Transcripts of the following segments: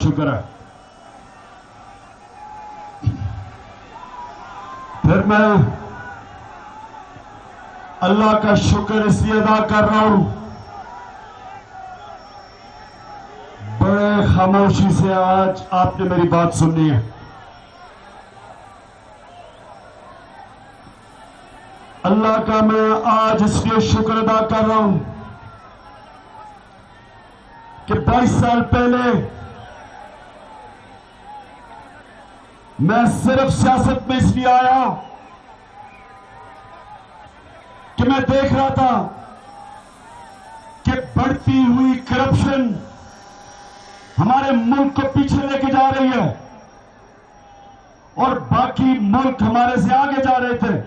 شکر ہے. پھر میں اللہ کا شکر اس لیے ادا کر رہا ہوں، بڑے خاموشی سے آج آپ نے میری بات سننی ہے. اللہ کا میں آج اس لیے شکر ادا کر رہا ہوں کہ 22 سال پہلے میں صرف سیاست میں اس لیے آیا کہ میں دیکھ رہا تھا کہ بڑھتی ہوئی کرپشن ہمارے ملک کو پیچھے لے کے جا رہی ہے اور باقی ملک ہمارے سے آگے جا رہے تھے.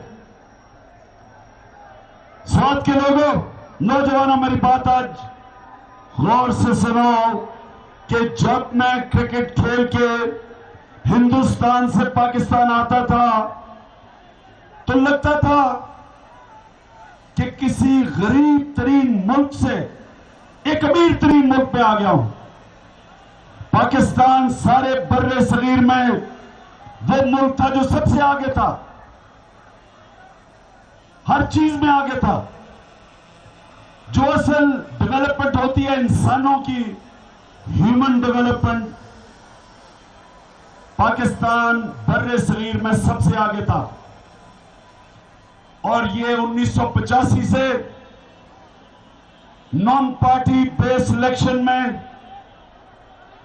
سوات کے لوگوں، نوجوانوں، میری بات آج غور سے سنو کہ جب میں کرکٹ کھیل کے ہندوستان سے پاکستان آتا تھا تو لگتا تھا کہ کسی غریب ترین ملک سے ایک امیر ترین ملک میں آ گیا ہوں. پاکستان سارے بر صغیر میں وہ ملک تھا جو سب سے آگے تھا، ہر چیز میں آگے تھا. جو اصل ڈیولپمنٹ ہوتی ہے انسانوں کی، ہیومن ڈیولپمنٹ، پاکستان بر صغیر میں سب سے آگے تھا. اور یہ 1985 سے نان پارٹی بیس الیکشن میں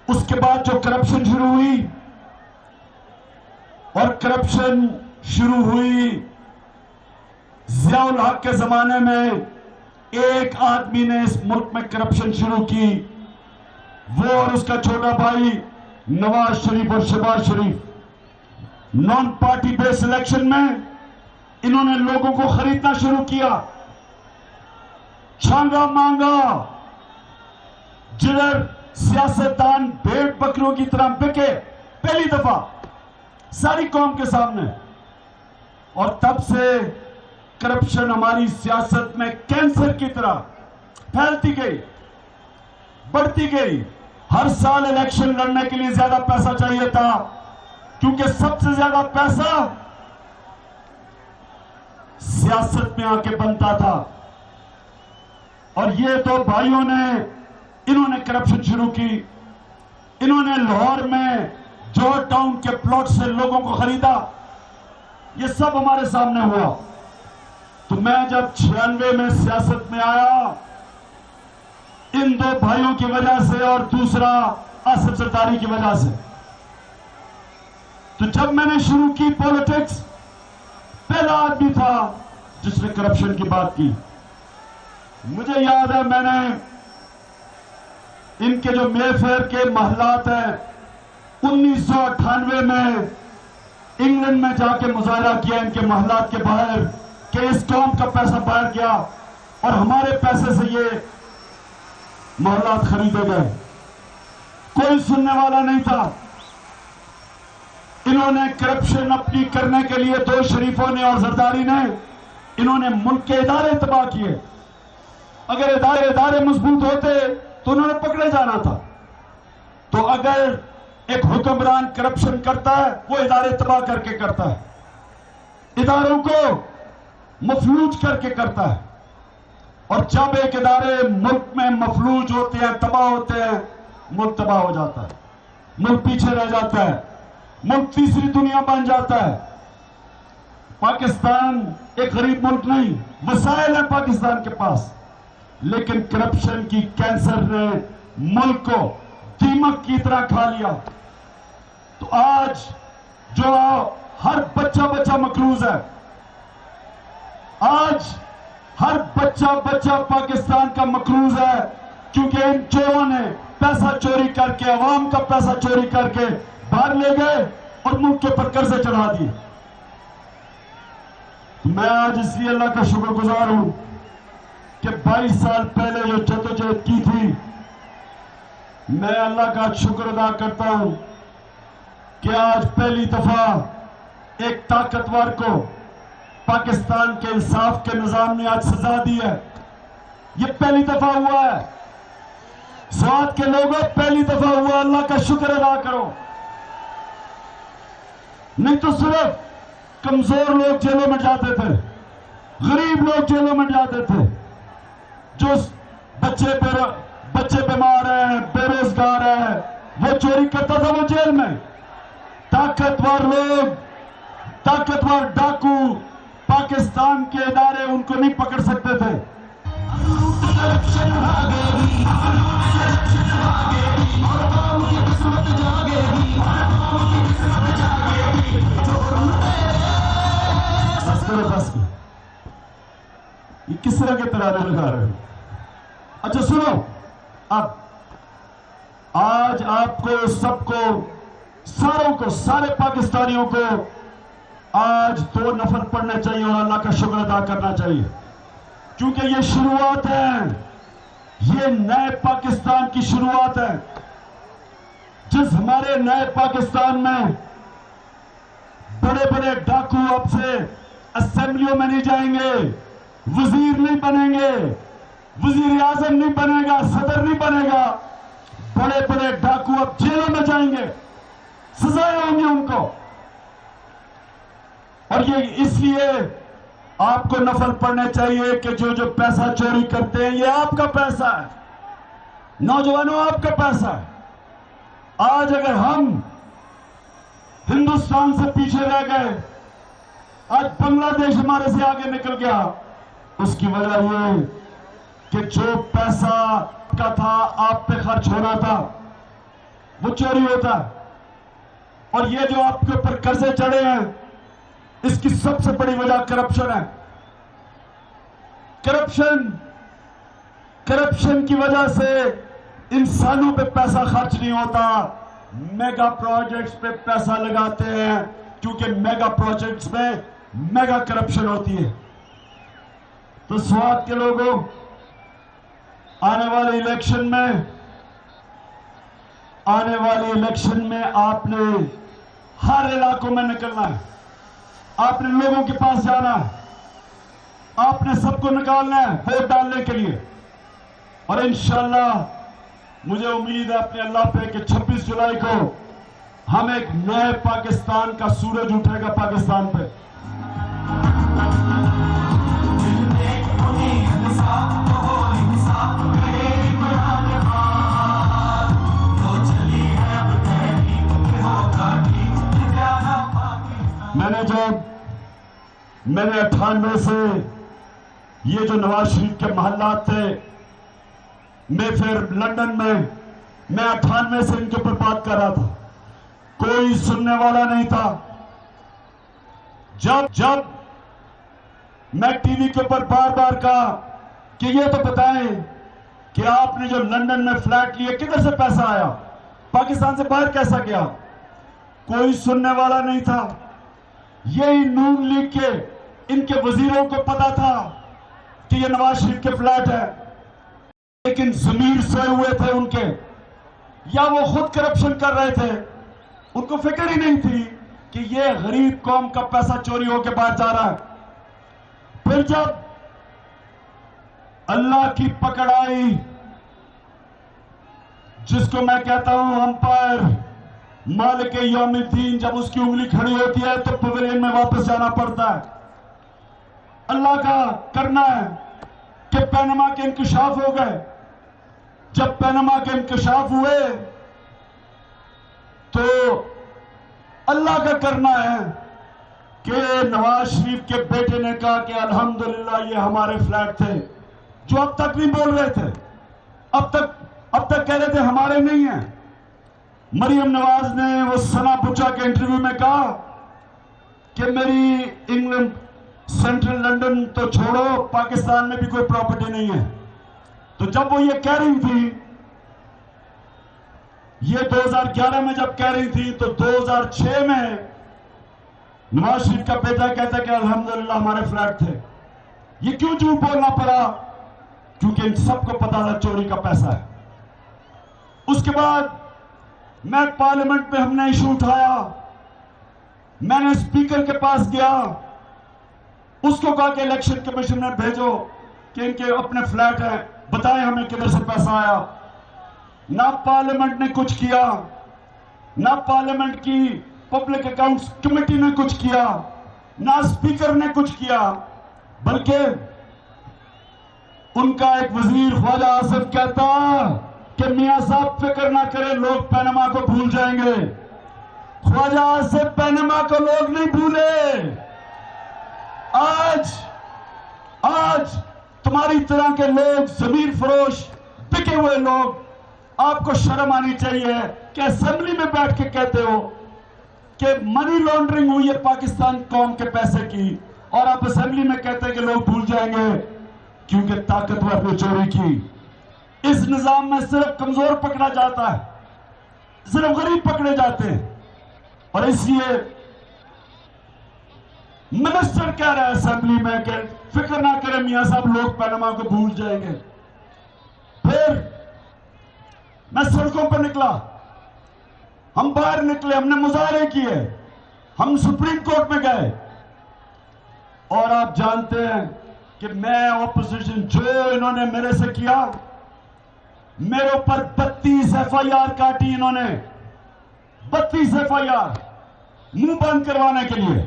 اس کے بعد جو کرپشن شروع ہوئی، اور کرپشن شروع ہوئی ضیاء الحق کے زمانے میں، ایک آدمی نے اس ملک میں کرپشن شروع کی، وہ اور اس کا چھوٹا بھائی نواز شریف اور شہباز شریف. نان پارٹی بیس الیکشن میں انہوں نے لوگوں کو خریدنا شروع کیا، چھانگا مانگا. جدھر سیاستدان بھیڑ بکروں کی طرح بکے پہلی دفعہ ساری قوم کے سامنے، اور تب سے کرپشن ہماری سیاست میں کینسر کی طرح پھیلتی گئی، بڑھتی گئی. ہر سال الیکشن لڑنے کے لیے زیادہ پیسہ چاہیے تھا، کیونکہ سب سے زیادہ پیسہ سیاست میں آ کے بنتا تھا. اور یہ دو بھائیوں نے، انہوں نے کرپشن شروع کی. انہوں نے لاہور میں جورج ٹاؤن کے پلاٹ سے لوگوں کو خریدا. یہ سب ہمارے سامنے ہوا. تو میں جب 96 میں سیاست میں آیا، ان دو بھائیوں کی وجہ سے اور دوسرا آصف زرداری کی وجہ سے، تو جب میں نے شروع کی پولیٹکس، پہلا آدمی تھا جس نے کرپشن کی بات کی. مجھے یاد ہے میں نے ان کے جو مے فیئر کے محلات ہیں 1998 میں انگلینڈ میں جا کے مظاہرہ کیا ان کے محلات کے باہر کہ اس قوم کا پیسہ باہر گیا اور ہمارے پیسے سے یہ محلات خریدے گئے. کوئی سننے والا نہیں تھا. انہوں نے کرپشن اپنی کرنے کے لیے، دو شریفوں نے اور زرداری نے، انہوں نے ملک کے ادارے تباہ کیے. اگر ادارے مضبوط ہوتے تو انہوں نے پکڑے جانا تھا. تو اگر ایک حکمران کرپشن کرتا ہے، وہ ادارے تباہ کر کے کرتا ہے، اداروں کو مفلوج کر کے کرتا ہے. اور جب ایک ادارے ملک میں مفلوج ہوتے ہیں، تباہ ہوتے ہیں، ملک تباہ ہو جاتا ہے، ملک پیچھے رہ جاتا ہے، ملک تیسری دنیا بن جاتا ہے. پاکستان ایک غریب ملک نہیں، وسائل ہیں پاکستان کے پاس، لیکن کرپشن کی کینسر نے ملک کو دیمک کی طرح کھا لیا. تو آج جو ہر بچہ مقروض ہے، آج ہر بچہ پاکستان کا مقروض ہے، کیونکہ ان چوروں نے پیسہ چوری کر کے، عوام کا پیسہ چوری کر کے باہر لے گئے اور ملک کے پر قرضے چڑھا دیے. میں آج اس لیے اللہ کا شکر گزار ہوں کہ 22 سال پہلے جو جدوجہد کی تھی، میں اللہ کا شکر ادا کرتا ہوں کہ آج پہلی دفعہ ایک طاقتور کو پاکستان کے انصاف کے نظام نے آج سزا دی ہے. یہ پہلی دفعہ ہوا ہے. سوات کے لوگوں پہلی دفعہ ہوا، اللہ کا شکر ادا کرو. نہیں تو صرف کمزور لوگ جیلوں میں جاتے تھے، غریب لوگ جیلوں میں جاتے تھے، جو بچے بیمار ہیں، بے روزگار ہیں، وہ چوری کرتا تھا وہ جیل میں. طاقتور لوگ، طاقتور ڈاکو، پاکستان کے ادارے ان کو نہیں پکڑ سکتے تھے. بس یہ کس طرح کے ترانے لگا رہے ہو؟ اچھا سنو، اب آج آپ کو سب کو، ساروں کو، سارے پاکستانیوں کو آج 2 نفل پڑھنے چاہیے اور اللہ کا شکر ادا کرنا چاہیے، کیونکہ یہ شروعات ہے، یہ نئے پاکستان کی شروعات ہے. جس ہمارے نئے پاکستان میں بڑے بڑے ڈاکو اب سے اسمبلیوں میں نہیں جائیں گے، وزیر نہیں بنیں گے، وزیر اعظم نہیں بنے گا، صدر نہیں بنے گا. بڑے بڑے ڈاکو اب جیلوں میں جائیں گے، سزائیں ہوں گی ان کو. اور یہ اس لیے آپ کو نفل پڑھنے چاہیے کہ جو پیسہ چوری کرتے ہیں یہ آپ کا پیسہ ہے، نوجوانوں آپ کا پیسہ ہے. آج اگر ہم ہندوستان سے پیچھے رہ گئے، آج بنگلہ دیش ہمارے سے آگے نکل گیا، اس کی وجہ یہ کہ جو پیسہ کا تھا آپ پہ خرچ ہونا تھا وہ چوری ہوتا ہے. اور یہ جو آپ کے اوپر قرضے چڑھے ہیں، اس کی سب سے بڑی وجہ کرپشن ہے. کرپشن کی وجہ سے انسانوں پہ پیسہ خرچ نہیں ہوتا، میگا پروجیکٹس پہ پیسہ لگاتے ہیں، کیونکہ میگا پروجیکٹس میں میگا کرپشن ہوتی ہے. تو سوات کے لوگوں، آنے والی الیکشن میں آپ نے ہر علاقوں میں نکلنا ہے، آپ نے لوگوں کے پاس جانا ہے، آپ نے سب کو نکالنا ہے ووٹ ڈالنے کے لیے. اور انشاءاللہ مجھے امید ہے اپنے اللہ پہ کہ 26 جولائی کو ہم ایک نئے پاکستان کا سورج اٹھے گا پاکستان پہ. میں نے 98 سے یہ جو نواز شریف کے محلات تھے، میں پھر لندن میں 98 سے ان کے اوپر بات کر رہا تھا، کوئی سننے والا نہیں تھا. جب میں ٹی وی کے اوپر بار بار کہا کہ یہ تو بتائیں کہ آپ نے جو لندن میں فلیٹ لیے کدھر سے پیسہ آیا، پاکستان سے باہر کیسا گیا، کوئی سننے والا نہیں تھا. یہی نون لیگ کے ان کے وزیروں کو پتا تھا کہ یہ نواز شریف کے فلیٹ ہے، لیکن ضمیر سوئے ہوئے تھے ان کے، یا وہ خود کرپشن کر رہے تھے، ان کو فکر ہی نہیں تھی کہ یہ غریب قوم کا پیسہ چوری ہو کے باہر جا رہا ہے. پھر جب اللہ کی پکڑ آئی، جس کو میں کہتا ہوں امپائر، مالک یوم الدین، جب اس کی انگلی کھڑی ہوتی ہے تو پویلین میں واپس جانا پڑتا ہے. اللہ کا کرنا ہے کہ پینما کے انکشاف ہو گئے. جب پینما کے انکشاف ہوئے تو اللہ کا کرنا ہے کہ نواز شریف کے بیٹے نے کہا کہ الحمدللہ یہ ہمارے فلیٹ تھے، جو اب تک نہیں بول رہے تھے، اب تک کہہ رہے تھے ہمارے نہیں ہیں. مریم نواز نے وہ ثنا بچا کے انٹرویو میں کہا کہ میری انگلینڈ سینٹرل لندن تو چھوڑو، پاکستان میں بھی کوئی پراپرٹی نہیں ہے. تو جب وہ یہ کہہ رہی تھی، یہ 2011 میں جب کہہ رہی تھی، تو 2006 میں نواز شریف کا بیٹا کہتا کہ الحمدللہ ہمارے فلیٹ تھے. یہ کیوں جھوٹ بولنا پڑا؟ کیونکہ ان سب کو پتا تھا چوری کا پیسہ ہے. اس کے بعد میں پارلیمنٹ میں ہم نے ایشو اٹھایا، میں نے اسپیکر کے پاس گیا، اس کو کہا کہ الیکشن کمیشن میں بھیجو کہ ان کے اپنے فلیٹ ہیں، بتائیں ہمیں کدھر سے پیسہ آیا. نہ پارلیمنٹ نے کچھ کیا، نہ پارلیمنٹ کی پبلک اکاؤنٹس کمیٹی نے کچھ کیا، نہ اسپیکر نے کچھ کیا، بلکہ ان کا ایک وزیر خواجہ آصف کہتا کہ میاں صاحب فکر نہ کریں، لوگ پینما کو بھول جائیں گے۔ خواجہ آصف پینما کو لوگ نہیں بھولے۔ آج تمہاری طرح کے لوگ، ضمیر فروش بکے ہوئے لوگ، آپ کو شرم آنی چاہیے کہ اسمبلی میں بیٹھ کے کہتے ہو کہ منی لانڈرنگ ہوئی ہے پاکستان قوم کے پیسے کی، اور آپ اسمبلی میں کہتے ہیں کہ لوگ بھول جائیں گے کیونکہ طاقتور نے چوری کی۔ اس نظام میں صرف کمزور پکڑا جاتا ہے، صرف غریب پکڑے جاتے ہیں، اور اس لیے منسٹر کہہ رہا ہے اسمبلی میں کہ فکر نہ کریں میاں صاحب، لوگ پینما کو بھول جائیں گے۔ پھر میں سڑکوں پر نکلا، ہم باہر نکلے، ہم نے مظاہرے کیے، ہم سپریم کورٹ میں گئے، اور آپ جانتے ہیں کہ میں اپوزیشن جو انہوں نے میرے سے کیا، میرے اوپر 32 FIR کاٹی انہوں نے، 32 FIR منہ بند کروانے کے لیے،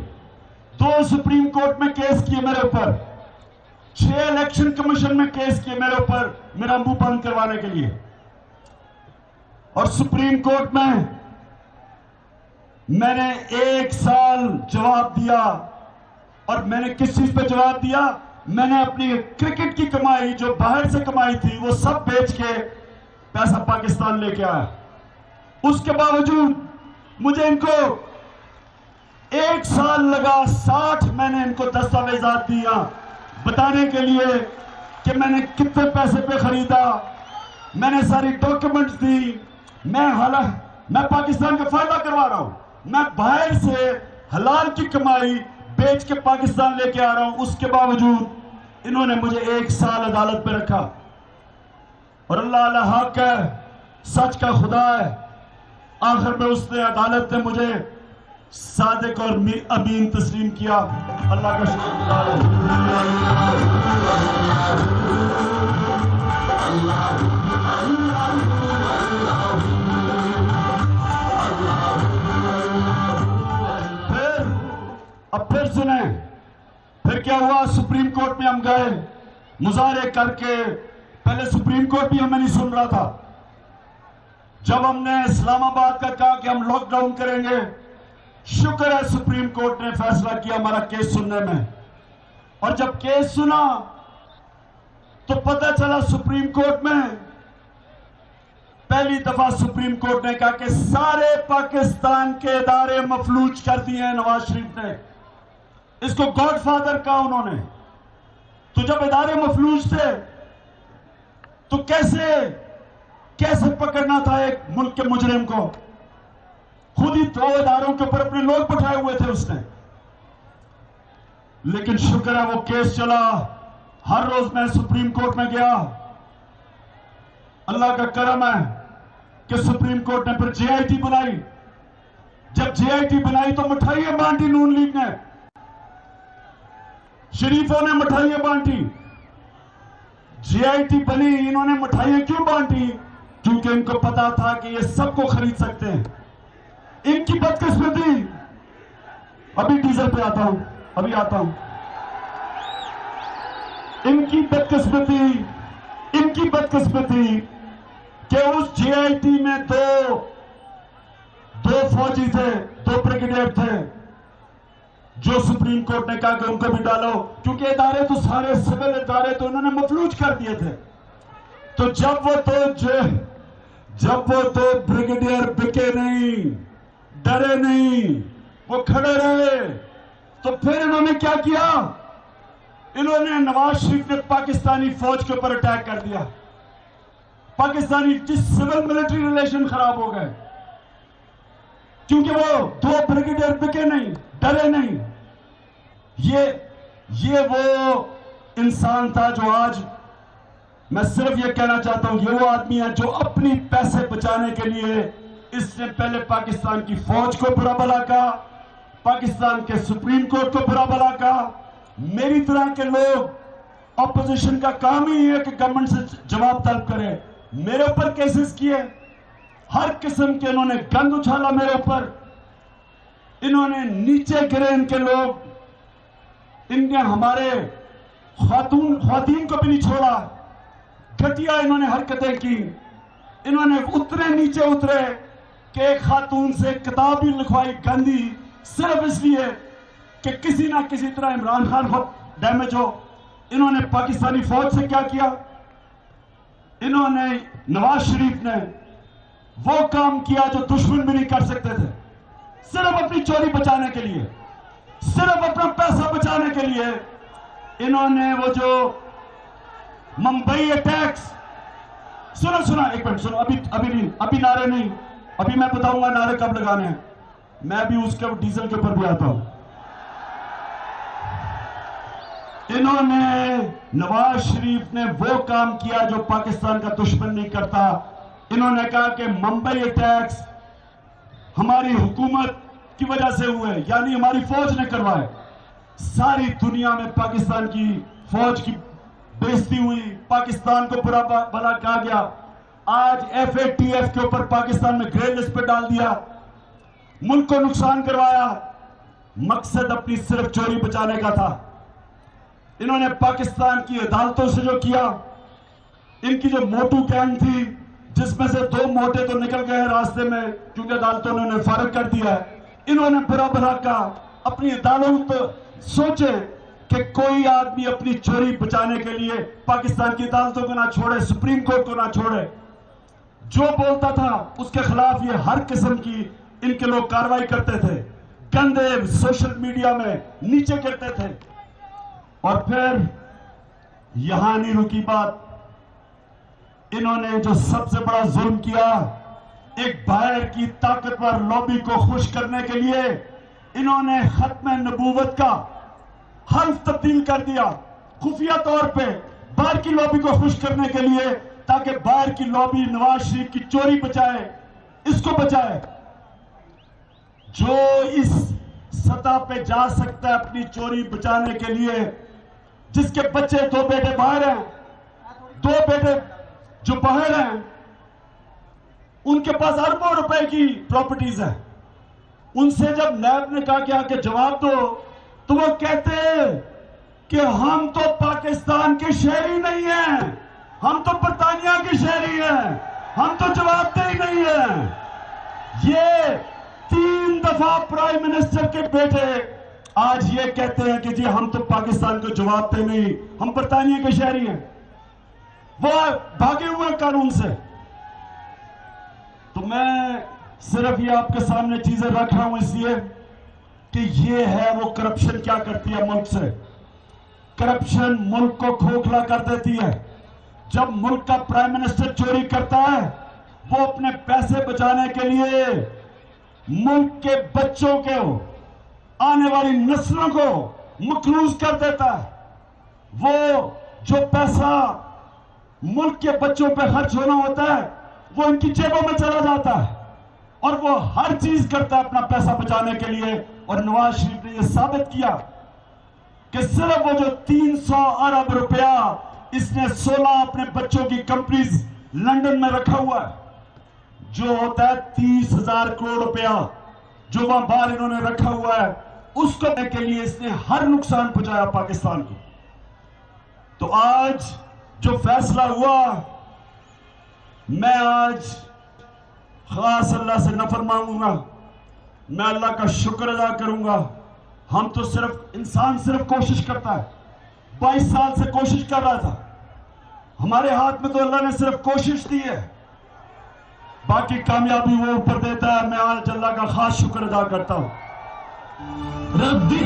2 سپریم کورٹ میں کیس کیے میرے اوپر، 6 الیکشن کمیشن میں کیس کیے میرے اوپر، میرا منہ بند کروانے کے لیے، اور سپریم کورٹ میں میں نے 1 سال جواب دیا، اور میں نے کس چیز پہ جواب دیا؟ میں نے اپنی کرکٹ کی کمائی جو باہر سے کمائی تھی وہ سب بیچ کے پیسہ پاکستان لے کے آیا۔ اس کے باوجود مجھے ان کو 1 سال لگا، 60 میں نے ان کو دستاویزات دیا بتانے کے لیے کہ میں نے کتنے پیسے پہ خریدا، میں نے ساری ڈاکیومنٹس دی، میں پاکستان کا فائدہ کروا رہا ہوں، میں باہر سے حلال کی کمائی بیچ کے پاکستان لے کے آ رہا ہوں۔ اس کے باوجود انہوں نے مجھے 1 سال عدالت پہ رکھا، اور اللہ حق ہے، سچ کا خدا ہے، آخر میں اس نے عدالت نے مجھے صادق اور امین تسلیم کیا۔ اللہ کا شکر گزار پھر سنیں، پھر کیا ہوا؟ سپریم کورٹ میں ہم گئے مظاہرے کر کے، پہلے سپریم کورٹ بھی ہمیں نہیں سن رہا تھا۔ جب ہم نے اسلام آباد کا کہا کہ ہم لاک ڈاؤن کریں گے، شکر ہے سپریم کورٹ نے فیصلہ کیا ہمارا کیس سننے میں، اور جب کیس سنا تو پتہ چلا سپریم کورٹ میں پہلی دفعہ سپریم کورٹ نے کہا کہ سارے پاکستان کے ادارے مفلوج کر دیے ہیں نواز شریف نے۔ اس کو گاڈ فادر کہا انہوں نے۔ تو جب ادارے مفلوج تھے تو کیسے پکڑنا تھا ایک ملک کے مجرم کو؟ خود ہی 2 اداروں کے اوپر اپنے لوگ بٹھائے ہوئے تھے اس نے۔ لیکن شکر ہے وہ کیس چلا، ہر روز میں سپریم کورٹ میں گیا۔ اللہ کا کرم ہے کہ سپریم کورٹ نے پھر JIT بنائی۔ جب JIT بنائی تو مٹھائیاں بانٹی نون لیگ نے، شریفوں نے مٹھائیاں بانٹی۔ JIT بنی، انہوں نے مٹھائیاں کیوں بانٹی؟ کیونکہ ان کو پتا تھا کہ یہ سب کو خرید سکتے ہیں۔ ان کی بدقسمتی، ابھی ڈیزل پہ آتا ہوں، ان کی بدقسمتی کہ اس JIT میں دو فوجی تھے، 2 بریگیڈیئر تھے، جو سپریم کورٹ نے کہا کہ ان کو بھی ڈالو، کیونکہ ادارے تو سارے سول ادارے تو انہوں نے مفلوج کر دیے تھے۔ تو جب وہ 2 بریگیڈیئر بکے نہیں، ڈرے نہیں، وہ کھڑے رہے، تو پھر انہوں نے کیا کیا؟ انہوں نے نواز شریف نے پاکستانی فوج کے اوپر اٹیک کر دیا، پاکستانی سول ملٹری ریلیشن خراب ہو گئے، کیونکہ وہ 2 بریگیڈیئر بکے نہیں، ڈرے نہیں۔ یہ وہ انسان تھا جو آج، میں صرف یہ کہنا چاہتا ہوں، یہ وہ آدمی ہے جو اپنی پیسے بچانے کے لیے اس نے پہلے پاکستان کی فوج کو برا بھلا کہا، پاکستان کے سپریم کورٹ کو برا بھلا کہا۔ میری طرح کے لوگ، اپوزیشن کا کام ہی ہے کہ گورنمنٹ سے جواب طلب کرے، میرے اوپر کیسز کیے, ہر قسم کے انہوں نے گند اچھالا میرے اوپر, انہوں نے نیچے گرے ان کے لوگ, ان نے ہمارے خواتین کو بھی نہیں چھوڑا, گھٹیا انہوں نے حرکتیں کی, انہوں نے نیچے اترے کہ ایک خاتون سے کتاب بھی لکھوائی گاندھی, صرف اس لیے کہ کسی نہ کسی طرح عمران خان کو ڈیمیج ہو. انہوں نے پاکستانی فوج سے کیا کیا, انہوں نے نواز شریف نے وہ کام کیا جو دشمن بھی نہیں کر سکتے تھے, صرف اپنی چوری بچانے کے لیے, صرف اپنا پیسہ بچانے کے لیے. انہوں نے وہ جو ممبئی اٹیکس, سنا ایک منٹ سنو, ابھی نعرے نہیں, ابھی میں بتاؤں گا نعرے کب لگانے ہیں, میں بھی اس کے ڈیزل کے اوپر بھی آتا ہوں. انہوں نے, نواز شریف نے وہ کام کیا جو پاکستان کا دشمن نہیں کرتا. انہوں نے کہا کہ ممبئی اٹیکس ہماری حکومت کی وجہ سے ہوئے, یعنی ہماری فوج نے کروائے. ساری دنیا میں پاکستان کی فوج کی بےعزتی ہوئی, پاکستان کو برا بھلا کہا گیا. آج FATF کے اوپر پاکستان میں گرے لسٹ پہ ڈال دیا, ملک کو نقصان کروایا. مقصد اپنی صرف چوری بچانے کا تھا. انہوں نے پاکستان کی عدالتوں سے جو کیا, ان کی جو موٹو گینگ تھی جس میں سے 2 موٹے تو نکل گئے راستے میں کیونکہ عدالتوں نے انہیں فارغ کر دیا ہے. انہوں نے برا بھلا کہا, اپنی عدالت سوچے کہ کوئی آدمی اپنی چوری بچانے کے لیے پاکستان کی عدالتوں کو نہ چھوڑے, سپریم کورٹ کو نہ چھوڑے. جو بولتا تھا اس کے خلاف یہ ہر قسم کی ان کے لوگ کارروائی کرتے تھے, گندے سوشل میڈیا میں نیچے گرتے تھے. اور پھر یہاں نہیں رکی بات, انہوں نے جو سب سے بڑا ظلم کیا, ایک باہر کی طاقتور لابی کو خوش کرنے کے لیے انہوں نے ختم نبوت کا حلف تبدیل کر دیا, خفیہ طور پہ باہر کی لابی کو خوش کرنے کے لیے, تاکہ باہر کی لابی نواز شریف کی چوری بچائے, اس کو بچائے. جو اس سطح پہ جا سکتا ہے اپنی چوری بچانے کے لیے, جس کے بچے 2 بیٹے باہر ہیں, 2 بیٹے جو باہر ہیں, ان کے پاس اربوں روپے کی پراپرٹیز ہیں, ان سے جب نیب نے کہا کہ جواب دو تو وہ کہتے کہ ہم تو پاکستان کے شہری نہیں ہیں, ہم تو برطانیہ کے شہری ہیں, ہم تو جواب دہ ہی نہیں ہیں. یہ 3 دفعہ پرائم منسٹر کے بیٹے آج یہ کہتے ہیں کہ جی ہم تو پاکستان کو جواب دہ نہیں, ہم برطانیہ کے شہری ہیں. وہ بھاگے ہوئے قانون سے. تو میں صرف یہ آپ کے سامنے چیزیں رکھ رہا ہوں اس لیے کہ یہ ہے وہ کرپشن کیا کرتی ہے ملک سے. کرپشن ملک کو کھوکھلا کر دیتی ہے. جب ملک کا پرائم منسٹر چوری کرتا ہے, وہ اپنے پیسے بچانے کے لیے ملک کے بچوں کو, آنے والی نسلوں کو مقروض کر دیتا ہے. وہ جو پیسہ ملک کے بچوں پہ خرچ ہونا ہوتا ہے وہ ان کی جیبوں میں چلا جاتا ہے, اور وہ ہر چیز کرتا ہے اپنا پیسہ بچانے کے لیے. اور نواز شریف نے یہ ثابت کیا کہ صرف وہ جو 300 ارب روپیہ اس نے 16 اپنے بچوں کی کمپنیز لندن میں رکھا ہوا ہے, جو ہوتا ہے 30,000 کروڑ روپیہ جو وہاں باہر انہوں نے رکھا ہوا ہے, اس کو دینے کے لیے اس نے ہر نقصان پہنچایا پاکستان کو. تو آج جو فیصلہ ہوا, میں آج خاص اللہ سے نفر مانگوں گا, میں اللہ کا شکر ادا کروں گا. ہم تو انسان صرف کوشش کرتا ہے, 22 سال سے کوشش کر رہا تھا, ہمارے ہاتھ میں تو اللہ نے صرف کوشش دی ہے, باقی کامیابی وہ اوپر دیتا ہے. میں آج اللہ کا خاص شکر ادا کرتا ہوں. ربی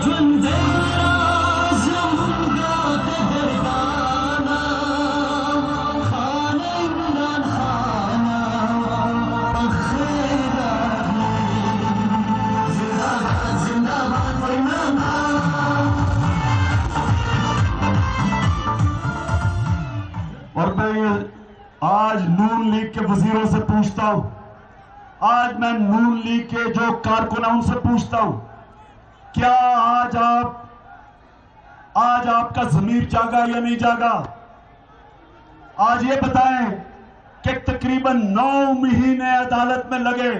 اور میں آج نون لیگ کے وزیروں سے پوچھتا ہوں, آج میں نون لیگ کے جو کارکن ہیں ان سے پوچھتا ہوں, کیا آج آپ کا ضمیر جاگا یا نہیں جاگا؟ آج یہ بتائیں کہ تقریباً 9 مہینے عدالت میں لگے،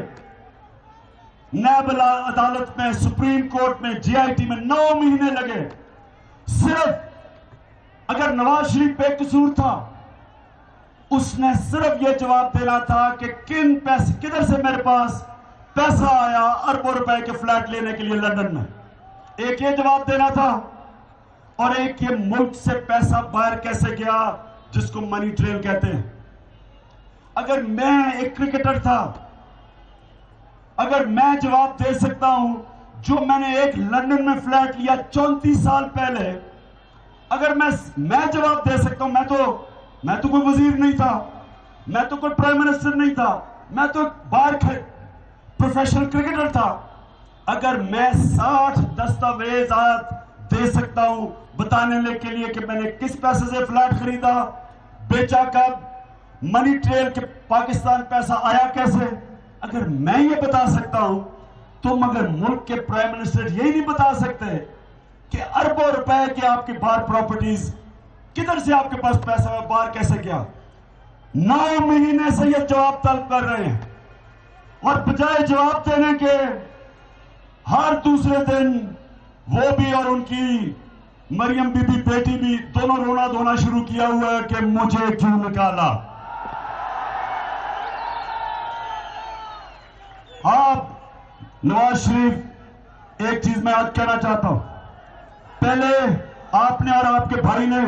نیب عدالت میں، سپریم کورٹ میں، جی آئی ٹی میں 9 مہینے لگے، صرف اگر نواز شریف بے قصور تھا اس نے صرف یہ جواب دینا تھا کہ کدھر سے میرے پاس پیسہ آیا اربوں روپے کے فلیٹ لینے کے لیے لندن میں، ایک یہ جواب دینا تھا، اور ایک یہ ملک سے پیسہ باہر کیسے گیا جس کو منی ٹریل کہتے ہیں۔ اگر میں ایک کرکٹر تھا، اگر میں جواب دے سکتا ہوں جو میں نے ایک لندن میں فلیٹ لیا 34 سال پہلے، اگر میں جواب دے سکتا ہوں، میں تو کوئی وزیر نہیں تھا، میں تو کوئی پرائم منسٹر نہیں تھا، میں تو باہر پروفیشنل کرکٹر تھا، اگر میں 60 دستاویزات دے سکتا ہوں بتانے کے لیے کہ میں نے کس پیسے سے فلیٹ خریدا، بیچا کب، منی ٹریل کے پاکستان پیسہ آیا کیسے، اگر میں یہ بتا سکتا ہوں تو مگر ملک کے پرائم منسٹر یہی نہیں بتا سکتے کہ اربوں روپے کی آپ کی باہر پراپرٹیز کدھر سے آپ کے پاس پیسہ ہے، باہر کیسے گیا۔ 9 مہینے سے یہ جواب طلب کر رہے ہیں، اور بجائے جواب دینے کے ہر دوسرے دن وہ بھی اور ان کی مریم بی بی بیٹی بھی دونوں رونا دھونا شروع کیا ہوا ہے کہ مجھے کیوں نکالا۔ آپ نواز شریف، ایک چیز میں آج کہنا چاہتا ہوں، پہلے آپ نے اور آپ کے بھائی نے،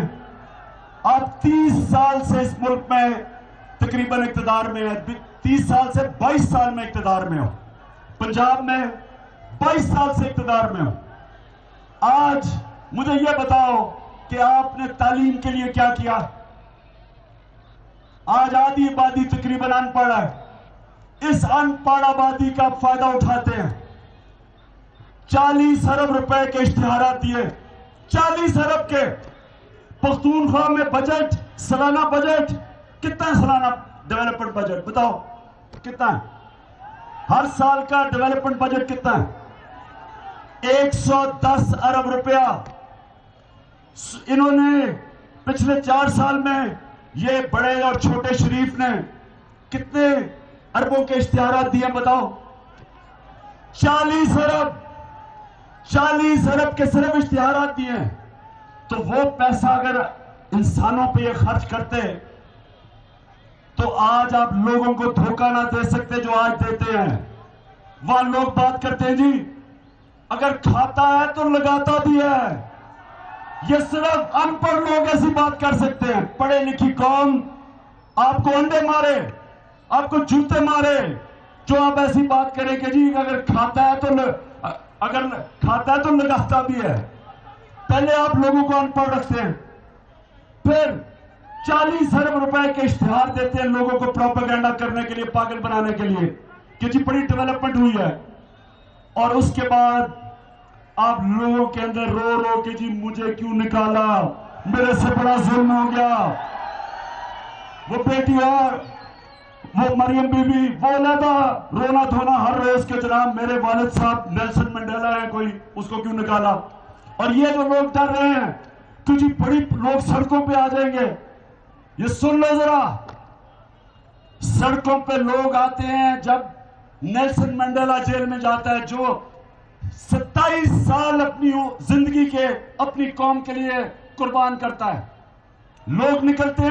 آپ 30 سال سے اس ملک میں تقریباً اقتدار میں ہے، 30 سال سے 22 سال میں اقتدار میں ہو، پنجاب میں 22 سال سے اقتدار میں ہو۔ آج مجھے یہ بتاؤ کہ آپ نے تعلیم کے لیے کیا کیا؟ آج آدھی آبادی تقریباً ان پڑھ ہے، اس ان پڑھ آبادی کا فائدہ اٹھاتے ہیں۔ 40 ارب روپے کے اشتہارات دیے، 40 ارب کے۔ پختونخوا میں بجٹ، سالانہ بجٹ کتنا ہے؟ سالانہ ڈیولپمنٹ بجٹ بتاؤ کتنا ہے؟ ہر سال کا ڈیولپمنٹ بجٹ کتنا ہے؟ 110 ارب روپیہ۔ انہوں نے پچھلے 4 سال میں، یہ بڑے اور چھوٹے شریف نے کتنے اربوں کے اشتہارات دیے بتاؤ؟ 40 ارب، 40 ارب کے صرف اشتہارات دیے ہیں۔ تو وہ پیسہ اگر انسانوں پہ یہ خرچ کرتے تو آج آپ لوگوں کو دھوکہ نہ دے سکتے جو آج دیتے ہیں۔ وہاں لوگ بات کرتے ہیں جی اگر کھاتا ہے تو لگاتا بھی ہے، یہ صرف ان پڑھ لوگ ایسی بات کر سکتے ہیں۔ پڑھے لکھی قوم آپ کو انڈے مارے، آپ کو جوتے مارے جو آپ ایسی بات کریں کہ جی اگر کھاتا ہے تو لگاتا بھی ہے۔ پہلے آپ لوگوں کو ان پڑھ رکھتے ہیں، پھر 40 ارب روپے کے اشتہار دیتے ہیں لوگوں کو پروپیگنڈا کرنے کے لیے، پاگل بنانے کے لیے کہ جی بڑی ڈیولپمنٹ ہوئی ہے، اور اس کے بعد آپ لوگوں کے اندر رو رو کہ جی مجھے کیوں نکالا، میرے سے بڑا ظلم ہو گیا۔ وہ بیٹی اور وہ مریم بی بی وہ علیحدہ رونا دھونا ہر روز کے جناب میرے والد صاحب نیلسن منڈیلا ہے، کوئی اس کو کیوں نکالا۔ اور یہ جو لوگ ڈر رہے ہیں کہ جی بڑی لوگ سڑکوں پہ آ جائیں گے، یہ سن لو ذرا، سڑکوں پہ لوگ آتے ہیں جب نیلسن منڈیلا جیل میں جاتا ہے، جو 27 سال اپنی زندگی کے اپنی قوم کے لیے قربان کرتا ہے۔ لوگ نکلتے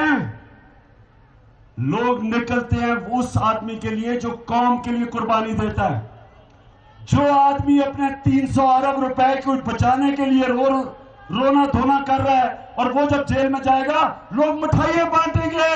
ہیں اس آدمی کے لیے جو قوم کے لیے قربانی دیتا ہے۔ جو آدمی اپنے 300 ارب روپے کو بچانے کے لیے رونا دھونا کر رہا ہے، اور وہ جب جیل میں جائے گا لوگ مٹھائیاں بانٹیں گے۔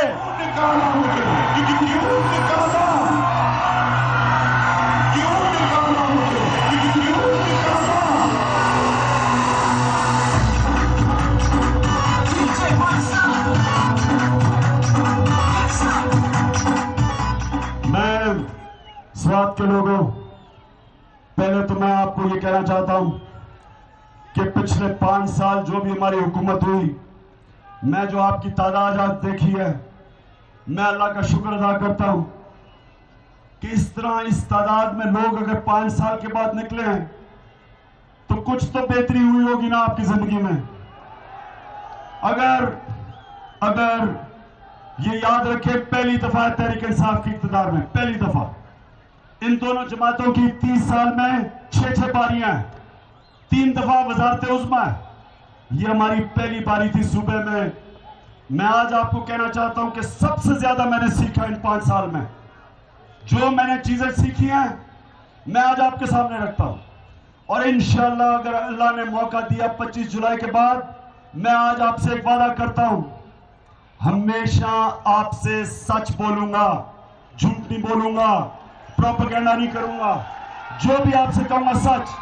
میں سوات کے لوگوں، پہلے تو میں آپ کو یہ کہنا چاہتا ہوں کہ پچھلے 5 سال جو بھی ہماری حکومت ہوئی، میں جو آپ کی تعداد آج دیکھی ہے، میں اللہ کا شکر ادا کرتا ہوں کہ اس طرح اس تعداد میں لوگ اگر 5 سال کے بعد نکلے ہیں تو کچھ تو بہتری ہوئی ہوگی نا آپ کی زندگی میں۔ اگر یہ یاد رکھیں پہلی دفعہ تحریک انصاف کی اقتدار میں، پہلی دفعہ ان دونوں جماعتوں کی 30 سال میں 6 باریاں ہیں، 3 دفعہ وزارت عظمیٰ ہے، یہ ہماری پہلی باری تھی صوبے میں۔ میں آج آپ کو کہنا چاہتا ہوں کہ سب سے زیادہ میں نے سیکھا ان 5 سال میں، جو میں نے چیزیں سیکھی ہیں میں آج آپ کے سامنے رکھتا ہوں، اور انشاءاللہ اگر اللہ نے موقع دیا 25 جولائی کے بعد، میں آج آپ سے ایک وعدہ کرتا ہوں، ہمیشہ آپ سے سچ بولوں گا، جھوٹ نہیں بولوں گا، پروپیگنڈا نہیں کروں گا، جو بھی آپ سے کہوں گا سچ۔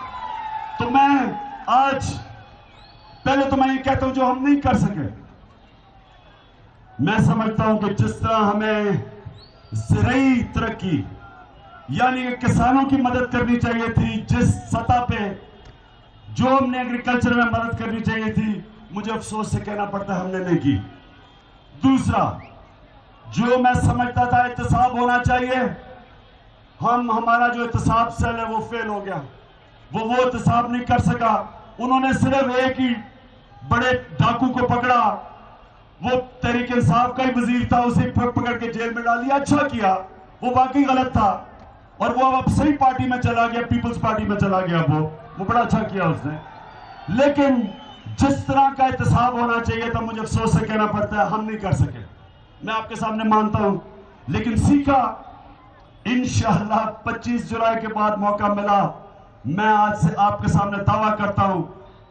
تو میں آج پہلے تو میں یہ کہتا ہوں جو ہم نہیں کر سکے، میں سمجھتا ہوں کہ جس طرح ہمیں زرعی ترقی یعنی کہ کسانوں کی مدد کرنی چاہیے تھی، جس سطح پہ جو ہم نے ایگریکلچر میں مدد کرنی چاہیے تھی، مجھے افسوس سے کہنا پڑتا ہے ہم نے نہیں کی۔ دوسرا، جو میں سمجھتا تھا احتساب ہونا چاہیے، ہمارا جو احتساب سیل ہے وہ فیل ہو گیا، وہ احتساب نہیں کر سکا۔ انہوں نے صرف ایک ہی بڑے ڈاکو کو پکڑا، وہ تحریک انصاف کا ہی وزیر تھا، اسے پکڑ کے جیل میں ڈال دیا۔ اچھا کیا، وہ واقعی غلط تھا، اور وہ اب صحیح پارٹی میں چلا گیا، پیپلز پارٹی میں چلا گیا، وہ بڑا اچھا کیا اس نے۔ لیکن جس طرح کا احتساب ہونا چاہیے تھا، مجھے افسوس سے کہنا پڑتا ہے ہم نہیں کر سکے۔ میں آپ کے سامنے مانتا ہوں، لیکن سیکھا۔ انشاءاللہ 25 جولائی کے بعد موقع ملا، میں آج سے آپ کے سامنے دعویٰ کرتا ہوں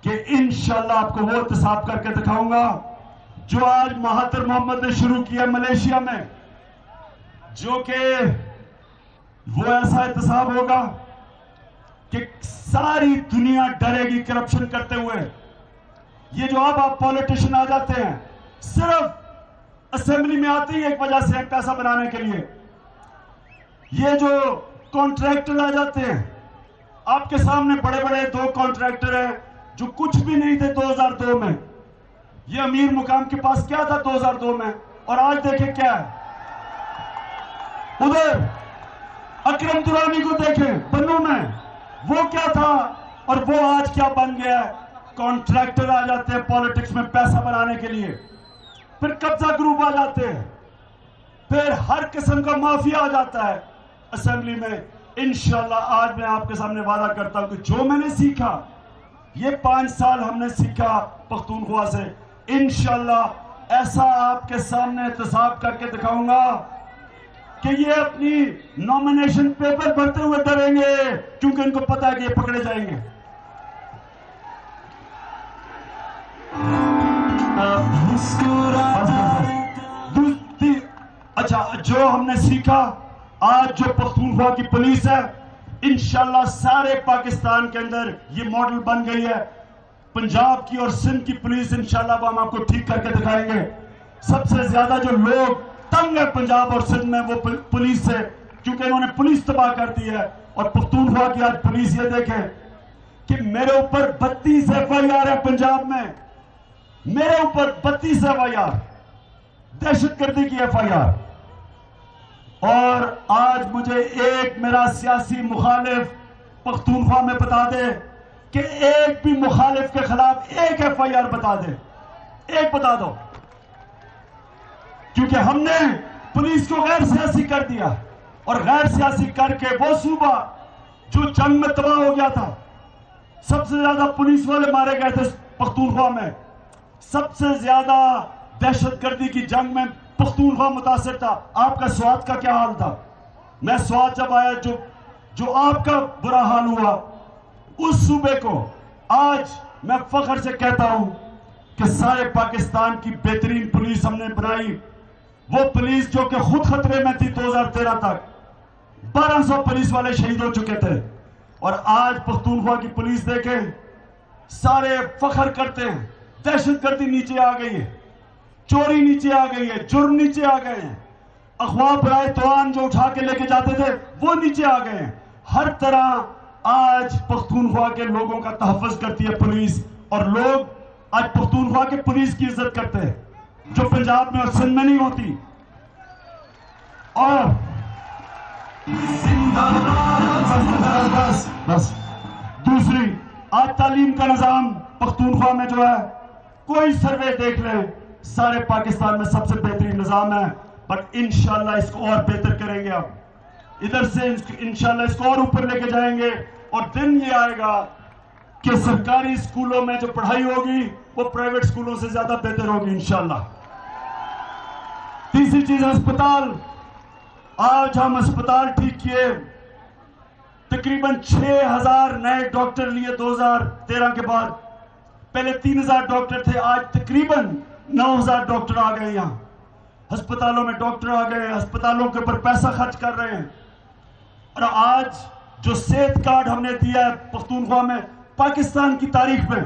کہ انشاءاللہ آپ کو وہ احتساب کر کے دکھاؤں گا جو آج مہاتر محمد نے شروع کیا ملیشیا میں، جو کہ وہ ایسا احتساب ہوگا کہ ساری دنیا ڈرے گی کرپشن کرتے ہوئے۔ یہ جو اب آپ پولیٹیشن آ جاتے ہیں، صرف اسمبلی میں آتے ہی ایک وجہ سے پیسہ بنانے کے لیے، یہ جو کانٹریکٹر آ جاتے ہیں، آپ کے سامنے بڑے بڑے 2 کانٹریکٹر ہیں جو کچھ بھی نہیں تھے 2002 میں۔ یہ امیر مقام کے پاس کیا تھا 2002 میں، اور آج دیکھیں کیا ہے۔ ادھر اکرم درانی کو دیکھیں بنو میں، وہ کیا تھا اور وہ آج کیا بن گیا ہے۔ کانٹریکٹر آ جاتے ہیں پالیٹکس میں پیسہ بنانے کے لیے، پھر قبضہ گروپ آ جاتے ہیں، پھر ہر قسم کا مافیا آ جاتا ہے اسمبلی میں۔ انشاءاللہ آج میں آپ کے سامنے وعدہ کرتا ہوں کہ جو میں نے سیکھا، یہ 5 سال ہم نے سیکھا پختونخوا سے، انشاءاللہ ایسا آپ کے سامنے احتساب کر کے دکھاؤں گا کہ یہ اپنی نومینیشن پیپر بھرتے ہوئے ڈریں گے، کیونکہ ان کو پتا ہے کہ یہ پکڑے جائیں گے۔ اچھا، جو ہم نے سیکھا، آج جو پختونخوا کی پولیس ہے، انشاءاللہ سارے پاکستان کے اندر یہ ماڈل بن گئی ہے۔ پنجاب کی اور سندھ کی پولیس انشاءاللہ ہم آپ کو ٹھیک کر کے دکھائیں گے۔ سب سے زیادہ جو لوگ تنگ ہے پنجاب اور سندھ میں، وہ پولیس سے، کیونکہ انہوں نے پولیس تباہ کر دی ہے۔ اور پختونخوا کی آج پولیس یہ دیکھیں کہ میرے اوپر 32 FIR ہے پنجاب میں، میرے اوپر 32 FIR، دہشت گردی کی FIR۔ اور آج مجھے ایک میرا سیاسی مخالف پختونخوا میں بتا دے کہ ایک بھی مخالف کے خلاف ایک FIR بتا دے، ایک بتا دو، کیونکہ ہم نے پولیس کو غیر سیاسی کر دیا، اور غیر سیاسی کر کے وہ صوبہ جو جنگ میں تباہ ہو گیا تھا، سب سے زیادہ پولیس والے مارے گئے تھے پختونخوا میں، سب سے زیادہ دہشت گردی کی جنگ میں پختونخوا متاثر تھا۔ آپ کا سوات کا کیا حال تھا؟ میں سوات جب آیا، جو آپ کا برا حال ہوا، اس صوبے کو آج میں فخر سے کہتا ہوں کہ سارے پاکستان کی بہترین پولیس ہم نے بنائی۔ وہ پولیس جو کہ خود خطرے میں تھی 2013 تک، 1200 پولیس والے شہید ہو چکے تھے، اور آج پختونخوا کی پولیس دیکھیں، سارے فخر کرتے ہیں، دہشت گردی نیچے آ گئی ہے، چوری نیچے آ گئی ہے، جرم نیچے آ گئے ہیں، اغوا برائے توان جو اٹھا کے لے کے جاتے تھے وہ نیچے آ گئے ہیں۔ ہر طرح آج پختونخوا کے لوگوں کا تحفظ کرتی ہے پولیس، اور لوگ آج پختونخوا کے پولیس کی عزت کرتے ہیں، جو پنجاب میں اور سندھ میں نہیں ہوتی۔ اور بس دوسری، آج تعلیم کا نظام پختونخوا میں جو ہے، کوئی سروے دیکھ لیں، سارے پاکستان میں سب سے بہترین نظام ہے، بٹ انشاءاللہ اس کو اور بہتر کریں گے. آپ ادھر سے انشاءاللہ اس کو اور اوپر لے کے جائیں گے، اور دن یہ آئے گا کہ سرکاری اسکولوں میں جو پڑھائی ہوگی وہ پرائیویٹ اسکولوں سے زیادہ بہتر ہوگی انشاءاللہ. تیسری چیز ہسپتال. آج ہم ہسپتال ٹھیک کیے، تقریباً 6000 نئے ڈاکٹر لیے 2013 کے بعد. پہلے 3000 ڈاکٹر تھے، آج تقریباً 9000 ڈاکٹر آ گئے. یہاں ہسپتالوں میں ڈاکٹر آ گئے، ہسپتالوں کے اوپر پیسہ خرچ کر رہے ہیں. اور آج جو صحت کارڈ ہم نے دیا ہے پختونخوا میں، پاکستان کی تاریخ میں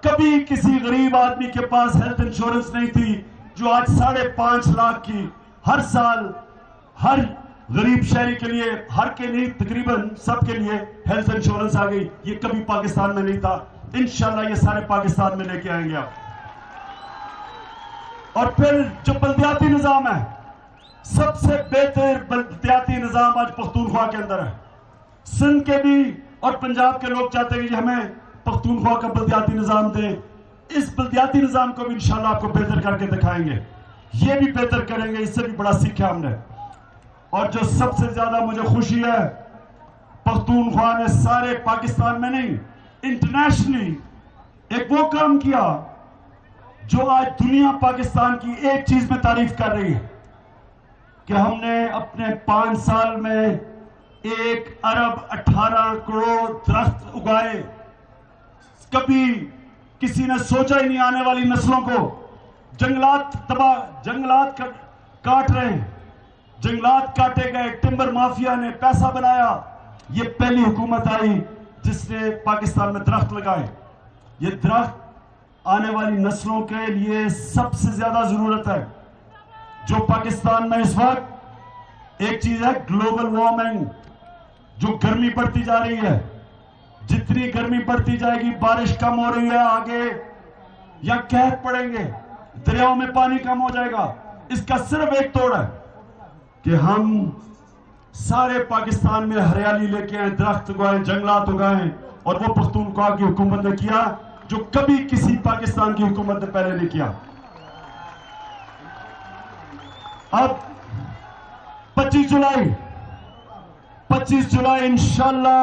کبھی کسی غریب آدمی کے پاس ہیلتھ انشورنس نہیں تھی، جو آج 5.5 لاکھ کی ہر سال ہر غریب شہری کے لیے، ہر کے لیے تقریباً سب کے لیے ہیلتھ انشورنس آ گئی. یہ کبھی پاکستان میں نہیں تھا. انشاءاللہ یہ سارے پاکستان میں لے کے آئیں گے آپ. اور پھر جو بلدیاتی نظام ہے، سب سے بہتر بلدیاتی نظام آج پختونخوا کے اندر ہے. سندھ کے بھی اور پنجاب کے لوگ چاہتے ہیں کہ ہمیں پختونخوا کا بلدیاتی نظام دیں. اس بلدیاتی نظام کو بھی انشاءاللہ آپ کو بہتر کر کے دکھائیں گے. یہ بھی بہتر کریں گے، اس سے بھی بڑا سیکھا ہم نے. اور جو سب سے زیادہ مجھے خوشی ہے، پختونخوا نے سارے پاکستان میں نہیں، انٹرنیشنلی ایک وہ کام کیا جو آج دنیا پاکستان کی ایک چیز میں تعریف کر رہی ہے، کہ ہم نے اپنے 5 سال میں 1 ارب 18 کروڑ درخت اگائے. کبھی کسی نے سوچا ہی نہیں آنے والی نسلوں کو. جنگلات کاٹ رہے ہیں، جنگلات کاٹے گئے، ٹمبر مافیا نے پیسہ بنایا. یہ پہلی حکومت آئی جس نے پاکستان میں درخت لگائے. یہ درخت آنے والی نسلوں کے لیے سب سے زیادہ ضرورت ہے. جو پاکستان میں اس وقت ایک چیز ہے گلوبل وارمنگ، جو گرمی بڑھتی جا رہی ہے. جتنی گرمی بڑھتی جائے گی، بارش کم ہو رہی ہے آگے، یا قحط پڑیں گے، دریاؤں میں پانی کم ہو جائے گا. اس کا صرف ایک توڑ ہے کہ ہم سارے پاکستان میں ہریالی لے کے آئیں، درخت اگائیں، جنگلات اگائیں. اور وہ پختونخوا کی حکومت نے کیا جو کبھی کسی پاکستان کی حکومت نے پہلے نہیں کیا. اب 25 جولائی انشاءاللہ،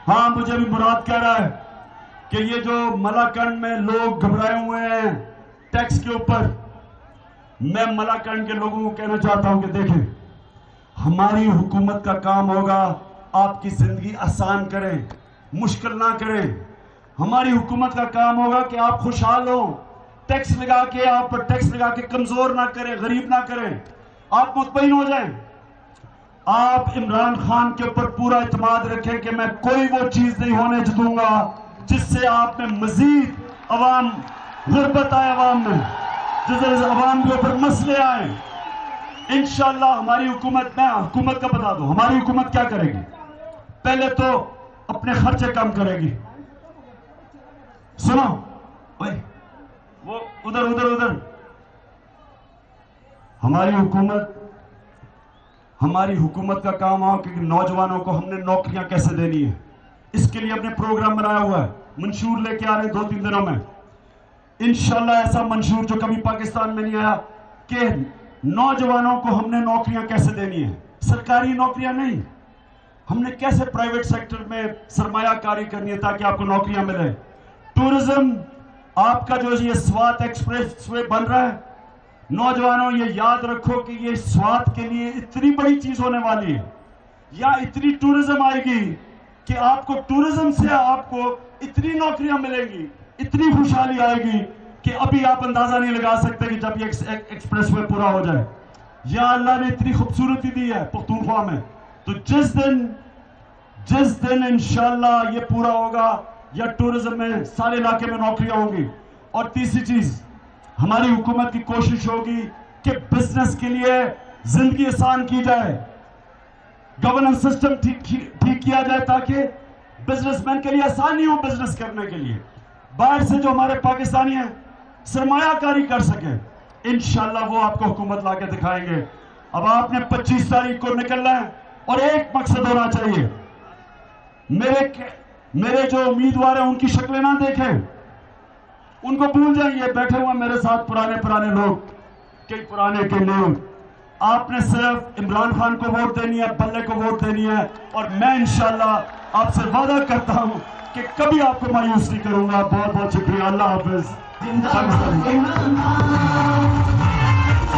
ہاں مجھے بھی مراد کہہ رہا ہے کہ یہ جو ملاکنڈ میں لوگ گھبرائے ہوئے ہیں ٹیکس کے اوپر، میں ملاکنڈ کے لوگوں کو کہنا چاہتا ہوں کہ دیکھیں، ہماری حکومت کا کام ہوگا آپ کی زندگی آسان کریں، مشکل نہ کریں. ہماری حکومت کا کام ہوگا کہ آپ خوشحال ہوں. ٹیکس لگا کے آپ پر ٹیکس لگا کے کمزور نہ کریں، غریب نہ کریں. آپ مطمئن ہو جائیں. آپ عمران خان کے اوپر پورا اعتماد رکھیں کہ میں کوئی وہ چیز نہیں ہونے دوں گا جس سے آپ میں مزید عوام غربت آئے، عوام میں جس سے عوام کے اوپر مسئلے آئیں. انشاءاللہ ہماری حکومت، میں حکومت کا بتا دوں ہماری حکومت کیا کرے گی. پہلے تو اپنے خرچے کم کرے گی. سنو وہ ادھر ہماری حکومت کا کام ہو کہ نوجوانوں کو ہم نے نوکریاں کیسے دینی ہے. اس کے لیے ہم نے پروگرام بنایا ہوا ہے، منشور لے کے آ رہے 2-3 دنوں میں انشاءاللہ. ایسا منشور جو کبھی پاکستان میں نہیں آیا کہ نوجوانوں کو ہم نے نوکریاں کیسے دینی ہے. سرکاری نوکریاں نہیں، ہم نے کیسے پرائیویٹ سیکٹر میں سرمایہ کاری کرنی ہے تاکہ آپ کو نوکریاں ملیں. ٹورزم، آپ کا جو یہ سوات ایکسپریس وے بن رہا ہے، نوجوانوں یہ یاد رکھو کہ یہ سوات کے لیے اتنی بڑی چیز ہونے والی ہے. یا اتنی ٹورزم آئے گی کہ آپ کو ٹورزم سے آپ کو اتنی نوکریاں ملیں گی، اتنی خوشحالی آئے گی کہ ابھی آپ اندازہ نہیں لگا سکتے کہ جب یہ ایکسپریس وے پورا ہو جائے. یا اللہ نے اتنی خوبصورتی دی ہے پختونخوا میں، تو جس دن انشاءاللہ یہ پورا ہوگا یا ٹورزم میں سارے علاقے میں نوکریاں ہوں گی. اور تیسری چیز، ہماری حکومت کی کوشش ہوگی کہ بزنس کے لیے زندگی آسان کی جائے، گورننس سسٹم ٹھیک کیا جائے تاکہ بزنس مین کے لیے آسانی ہو بزنس کرنے کے لیے. باہر سے جو ہمارے پاکستانی ہیں سرمایہ کاری کر سکیں، انشاءاللہ وہ آپ کو حکومت لا کے دکھائیں گے. اب آپ نے 25 تاریخ کو نکلنا ہے اور ایک مقصد ہونا چاہیے. میرے جو امیدوار ہیں ان کی شکلیں نہ دیکھیں، ان کو بھول جائیں. بیٹھے ہوئے میرے ساتھ پرانے لوگ, کئی پرانے کے لوگ. آپ نے صرف عمران خان کو ووٹ دینی ہے, بلے کو ووٹ دینی ہے, اور میں انشاءاللہ آپ سے وعدہ کرتا ہوں کہ کبھی آپ کو مایوس نہیں کروں گا. بہت بہت شکریہ. اللہ حافظ.